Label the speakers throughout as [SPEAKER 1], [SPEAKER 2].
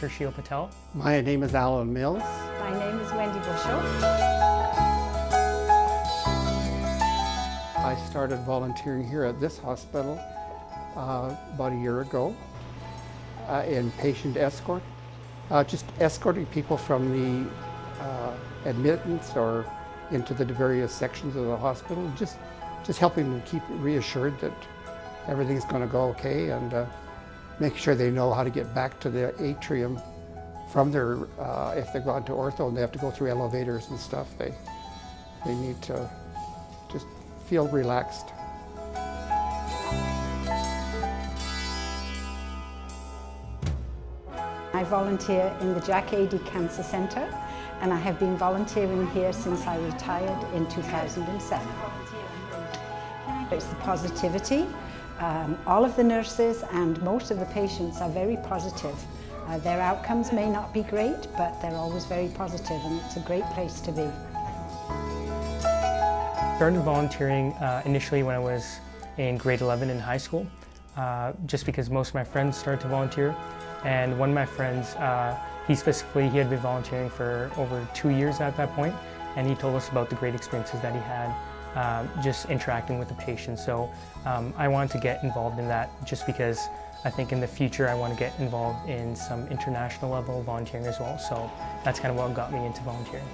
[SPEAKER 1] Dr. Sheila Patel.
[SPEAKER 2] My name is Alan Mills.
[SPEAKER 3] My name is Wendy Bushell.
[SPEAKER 2] I started volunteering here at this hospital about a year ago in patient escort, just escorting people from the admittance or into the various sections of the hospital, just helping them keep reassured that everything's going to go okay, and making sure they know how to get back to the atrium from their, if they've gone to ortho and they have to go through elevators and stuff, they need to just feel relaxed.
[SPEAKER 3] I volunteer in the Jack Adie Cancer Centre, and I have been volunteering here since I retired in 2007. It's the positivity. All of the nurses and most of the patients are very positive. Their outcomes may not be great, but they're always very positive, and it's a great place to be.
[SPEAKER 1] I started volunteering initially when I was in grade 11 in high school, just because most of my friends started to volunteer. And one of my friends, he had been volunteering for over 2 years at that point, and he told us about the great experiences that he had just interacting with the patients. So I wanted to get involved in that just because I think in the future I want to get involved in some international level volunteering as well. So that's kind of what got me into volunteering.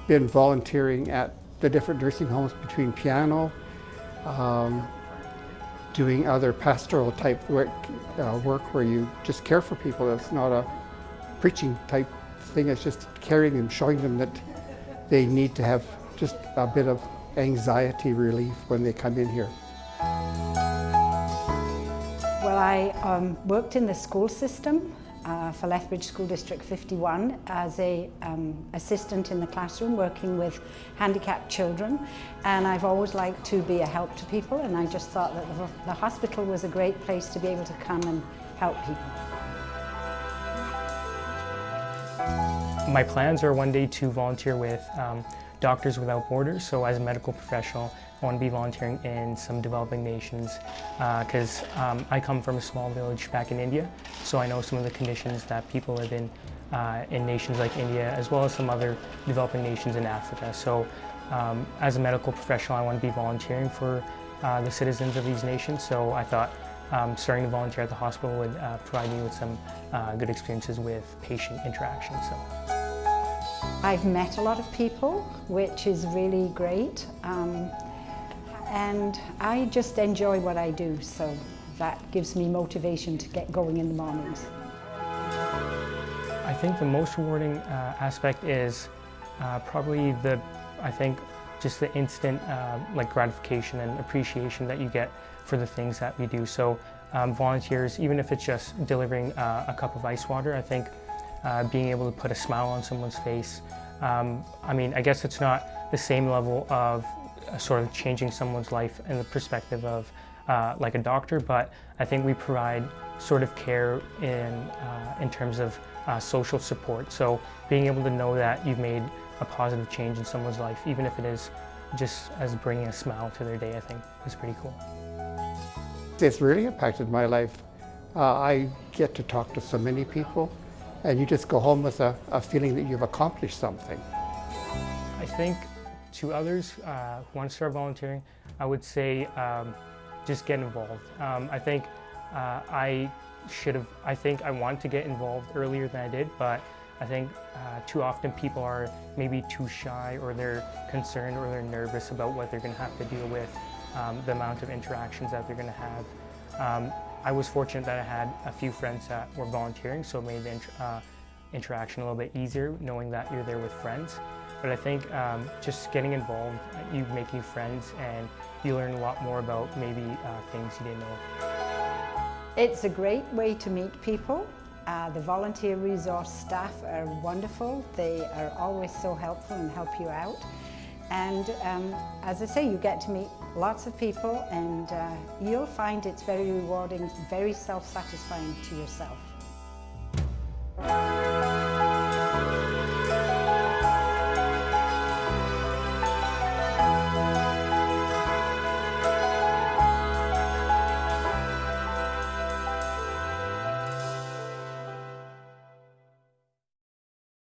[SPEAKER 2] Been volunteering at the different nursing homes between piano, doing other pastoral type work where you just care for people. It's not a preaching type thing, it's just caring and showing them that they need to have just a bit of anxiety relief when they come in here.
[SPEAKER 3] Well, I worked in the school system for Lethbridge School District 51 as a assistant in the classroom working with handicapped children, and I've always liked to be a help to people, and I just thought that the hospital was a great place to be able to come and help people.
[SPEAKER 1] My plans are one day to volunteer with Doctors Without Borders. So as a medical professional, I want to be volunteering in some developing nations because I come from a small village back in India, so I know some of the conditions that people live in nations like India, as well as some other developing nations in Africa. So as a medical professional, I want to be volunteering for the citizens of these nations. So I thought starting to volunteer at the hospital would provide me with some good experiences with patient interaction. So
[SPEAKER 3] I've met a lot of people, which is really great. And I just enjoy what I do, so that gives me motivation to get going in the mornings.
[SPEAKER 1] I think the most rewarding aspect is probably just the instant gratification and appreciation that you get for the things that we do. So volunteers, even if it's just delivering a cup of ice water, I think being able to put a smile on someone's face. I guess it's not the same level of sort of changing someone's life in the perspective of like a doctor, but I think we provide sort of care in terms of social support. So being able to know that you've made a positive change in someone's life, even if it is just as bringing a smile to their day, I think is pretty cool.
[SPEAKER 2] It's really impacted my life. I get to talk to so many people, and you just go home with a feeling that you've accomplished something.
[SPEAKER 1] I think to others who want to start volunteering, I would say just get involved. I think I want to get involved earlier than I did, but I think too often people are maybe too shy, or they're concerned, or they're nervous about what they're going to have to deal with, the amount of interactions that they're going to have. I was fortunate that I had a few friends that were volunteering, so it made the interaction a little bit easier, knowing that you're there with friends. But I think just getting involved, you make new friends, and you learn a lot more about maybe things you didn't know.
[SPEAKER 3] It's a great way to meet people. The volunteer resource staff are wonderful. They are always so helpful and help you out. And as I say, you get to meet lots of people, and you'll find it's very rewarding, very self-satisfying to yourself.